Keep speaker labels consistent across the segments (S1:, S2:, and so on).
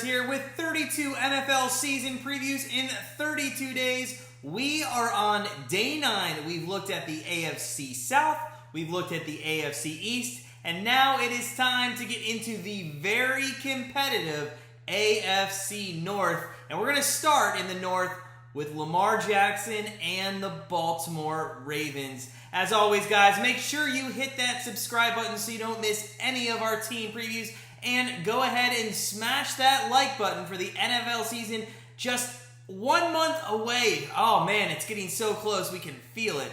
S1: Bettors here with 32 NFL season previews in 32 days. We are on day 9. We've looked at the AFC South, we've looked at the AFC East, and now it is time to get into the very competitive AFC North. And we're going to start in the North with Lamar Jackson and the Baltimore Ravens. As always, guys, make sure you hit that subscribe button so you don't miss any of our team previews. And go ahead and smash that like button for the NFL season, just 1 month away. Oh man, it's getting so close, we can feel it.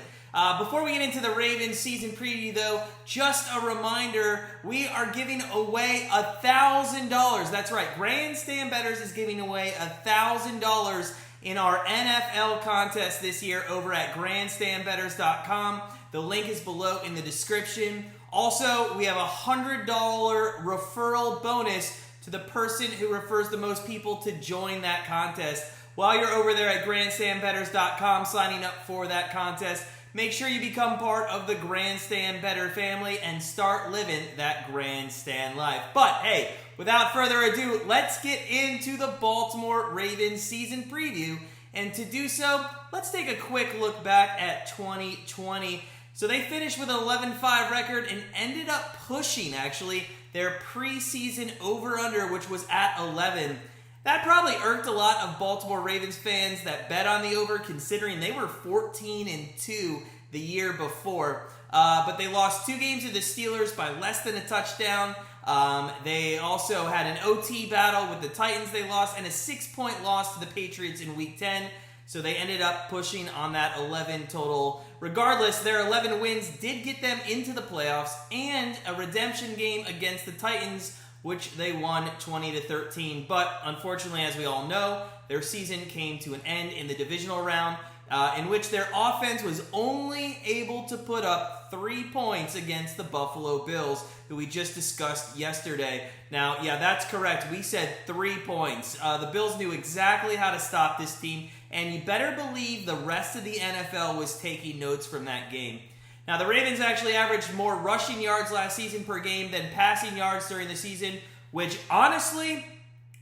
S1: Before we get into the Ravens season preview though, just a reminder, we are giving away $1,000. That's right, Grandstand Bettors is giving away $1,000 in our NFL contest this year over at grandstandbettors.com. The link is below in the description. Also, we have a $100 referral bonus to the person who refers the most people to join that contest. While you're over there at grandstandbettors.com signing up for that contest, make sure you become part of the Grandstand Bettor family and start living that grandstand life. But hey, without further ado, let's get into the Baltimore Ravens season preview. And to do so, let's take a quick look back at 2020. So they finished with an 11-5 record and ended up pushing, actually, their preseason over-under, which was at 11. That probably irked a lot of Baltimore Ravens fans that bet on the over, considering they were 14-2 the year before. But they lost 2 games to the Steelers by less than a touchdown. They also had an OT battle with the Titans they lost, and a 6-point loss to the Patriots in Week 10. So they ended up pushing on that 11 total. Regardless, their 11 wins did get them into the playoffs and a redemption game against the Titans, which they won 20-13. But unfortunately, as we all know, their season came to an end in the divisional round, in which their offense was only able to put up 3 points against the Buffalo Bills, who we just discussed yesterday. Now, yeah, that's correct. We said 3 points. The Bills knew exactly how to stop this team, and you better believe the rest of the NFL was taking notes from that game. Now, the Ravens actually averaged more rushing yards last season per game than passing yards during the season, which honestly,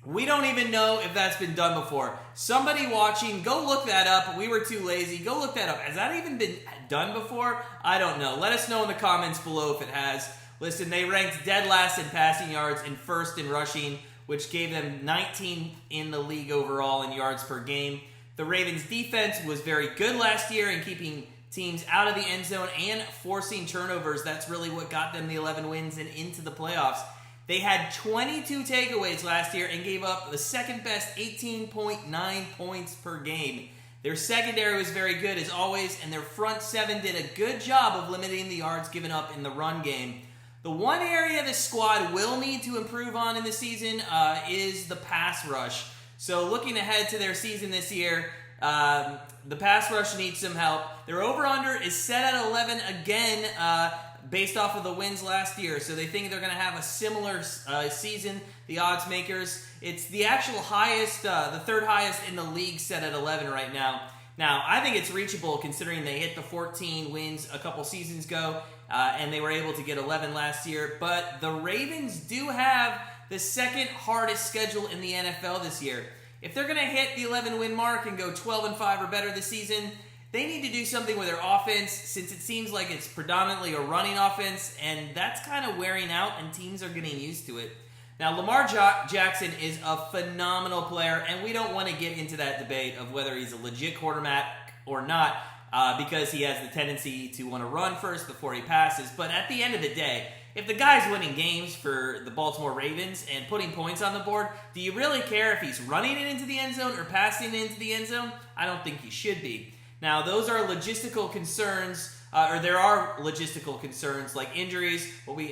S1: we don't even know if that's been done before. Somebody watching, go look that up. We were too lazy. Go look that up. Has that even been done before? I don't know. Let us know in the comments below if it has. Listen, they ranked dead last in passing yards and first in rushing, which gave them 19 in the league overall in yards per game. The Ravens' defense was very good last year in keeping teams out of the end zone and forcing turnovers. That's really what got them the 11 wins and into the playoffs. They had 22 takeaways last year and gave up the second best 18.9 points per game. Their secondary was very good as always, and their front 7 did a good job of limiting the yards given up in the run game. The one area the squad will need to improve on in the season is the pass rush. So looking ahead to their season this year, the pass rush needs some help. Their over-under is set at 11 again, based off of the wins last year. So they think they're going to have a similar season, the odds makers. It's the actual highest, the third highest in the league, set at 11 right now. Now, I think it's reachable considering they hit the 14 wins a couple seasons ago, and they were able to get 11 last year. But the Ravens do have the second hardest schedule in the NFL this year. If they're going to hit the 11-win mark and go 12-5 or better this season, they need to do something with their offense, since it seems like it's predominantly a running offense, and that's kind of wearing out, and teams are getting used to it. Now, Lamar Jackson is a phenomenal player, and we don't want to get into that debate of whether he's a legit quarterback or not, because he has the tendency to want to run first before he passes. But at the end of the day, if the guy's winning games for the Baltimore Ravens and putting points on the board, do you really care if he's running it into the end zone or passing it into the end zone? I don't think he should be. Now, those are logistical concerns, or there are logistical concerns like injuries, what we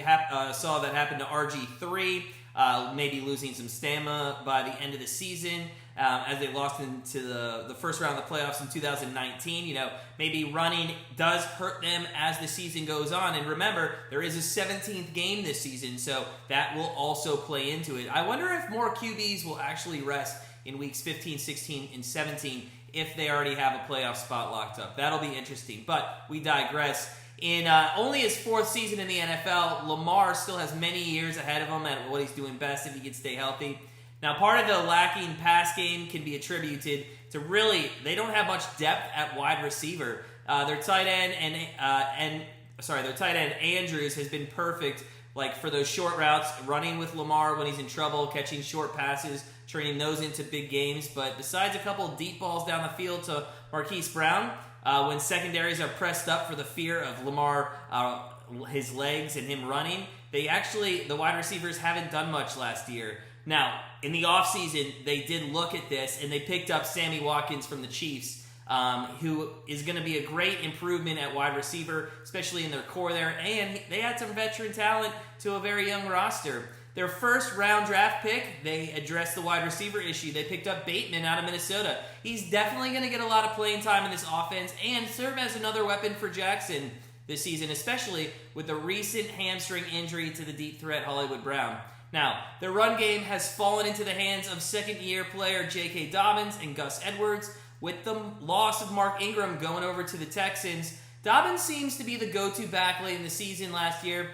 S1: saw that happened to RG3, maybe losing some stamina by the end of the season, as they lost into the first round of the playoffs in 2019. You know, maybe running does hurt them as the season goes on. And remember, there is a 17th game this season, so that will also play into it. I wonder if more QBs will actually rest in weeks 15, 16, and 17 if they already have a playoff spot locked up. That'll be interesting, but we digress. In only his 4th season in the NFL, Lamar still has many years ahead of him at what he's doing best if he can stay healthy. Now, part of the lacking pass game can be attributed to they don't have much depth at wide receiver. Their tight end their tight end Andrews has been perfect, like for those short routes, running with Lamar when he's in trouble, catching short passes, turning those into big games. But besides a couple of deep balls down the field to Marquise Brown, when secondaries are pressed up for the fear of Lamar, his legs and him running, the wide receivers haven't done much last year. Now, in the offseason, they did look at this, and they picked up Sammy Watkins from the Chiefs, who is going to be a great improvement at wide receiver, especially in their core there. And they had some veteran talent to a very young roster. Their first round draft pick, they addressed the wide receiver issue. They picked up Bateman out of Minnesota. He's definitely going to get a lot of playing time in this offense and serve as another weapon for Jackson this season, especially with the recent hamstring injury to the deep threat Hollywood Brown. Now, their run game has fallen into the hands of second-year player J.K. Dobbins and Gus Edwards. With the loss of Mark Ingram going over to the Texans, Dobbins seems to be the go-to back late in the season last year.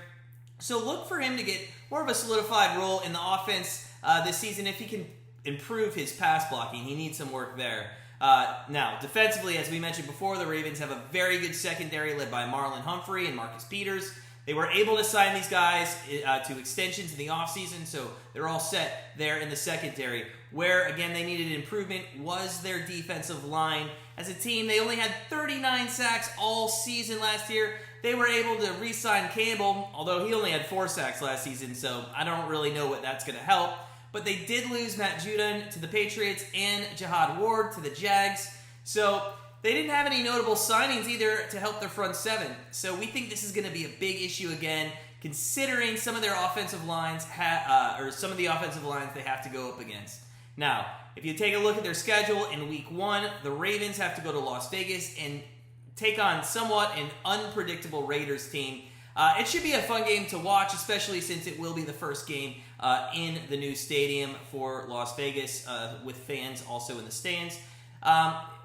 S1: So look for him to get more of a solidified role in the offense this season if he can improve his pass blocking. He needs some work there. Now, defensively, as we mentioned before, the Ravens have a very good secondary led by Marlon Humphrey and Marcus Peters. They were able to sign these guys to extensions in the offseason, so they're all set there in the secondary. Where, again, they needed improvement was their defensive line. As a team, they only had 39 sacks all season last year. They were able to re-sign Campbell, although he only had 4 sacks last season, so I don't really know what that's going to help. But they did lose Matt Judon to the Patriots and Jihad Ward to the Jags. So they didn't have any notable signings either to help their front seven. So we think this is going to be a big issue again, considering some of their offensive lines some of the offensive lines they have to go up against. Now, if you take a look at their schedule in Week 1, the Ravens have to go to Las Vegas and take on somewhat an unpredictable Raiders team. It should be a fun game to watch, especially since it will be the first game in the new stadium for Las Vegas, with fans also in the stands.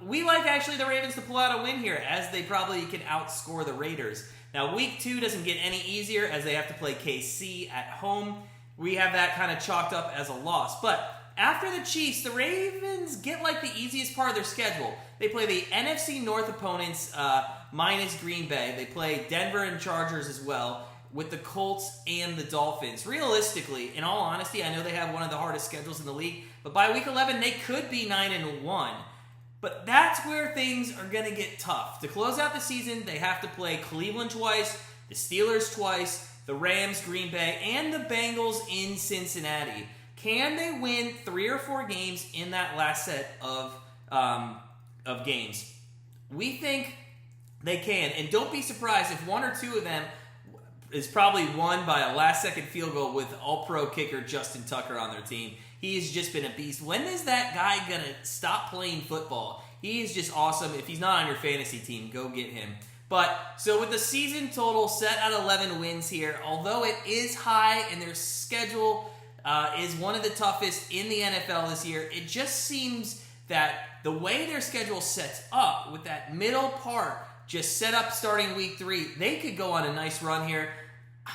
S1: We like actually the Ravens to pull out a win here, as they probably can outscore the Raiders. Now, Week 2 doesn't get any easier, as they have to play KC at home. We have that kind of chalked up as a loss. But after the Chiefs, the Ravens get like the easiest part of their schedule. They play the NFC North opponents minus Green Bay. They play Denver and Chargers as well, with the Colts and the Dolphins. Realistically, in all honesty, I know they have one of the hardest schedules in the league, but by Week 11, they could be 9-1. But that's where things are going to get tough. To close out the season, they have to play Cleveland twice, the Steelers twice, the Rams, Green Bay, and the Bengals in Cincinnati. Can they win 3 or 4 games in that last set of games? We think they can. And don't be surprised if 1 or 2 of them is probably won by a last-second field goal with all-pro kicker Justin Tucker on their team. He's just been a beast. When is that guy going to stop playing football? He is just awesome. If he's not on your fantasy team, go get him. But, so with the season total set at 11 wins here, although it is high and their schedule is one of the toughest in the NFL this year, it just seems that the way their schedule sets up, with that middle part just set up starting Week 3, they could go on a nice run here.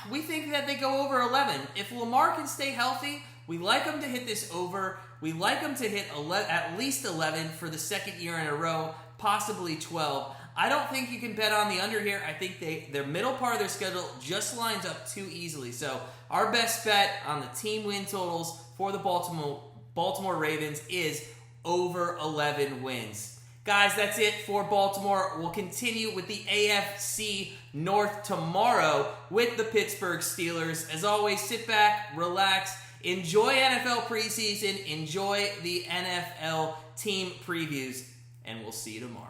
S1: We think that they go over 11. If Lamar can stay healthy, we like them to hit this over. We like them to hit at least 11 for the second year in a row, possibly 12. I don't think you can bet on the under here. I think their middle part of their schedule just lines up too easily. So our best bet on the team win totals for the Baltimore Ravens is over 11 wins. Guys, that's it for Baltimore. We'll continue with the AFC North tomorrow with the Pittsburgh Steelers. As always, sit back, relax, enjoy NFL preseason, enjoy the NFL team previews, and we'll see you tomorrow.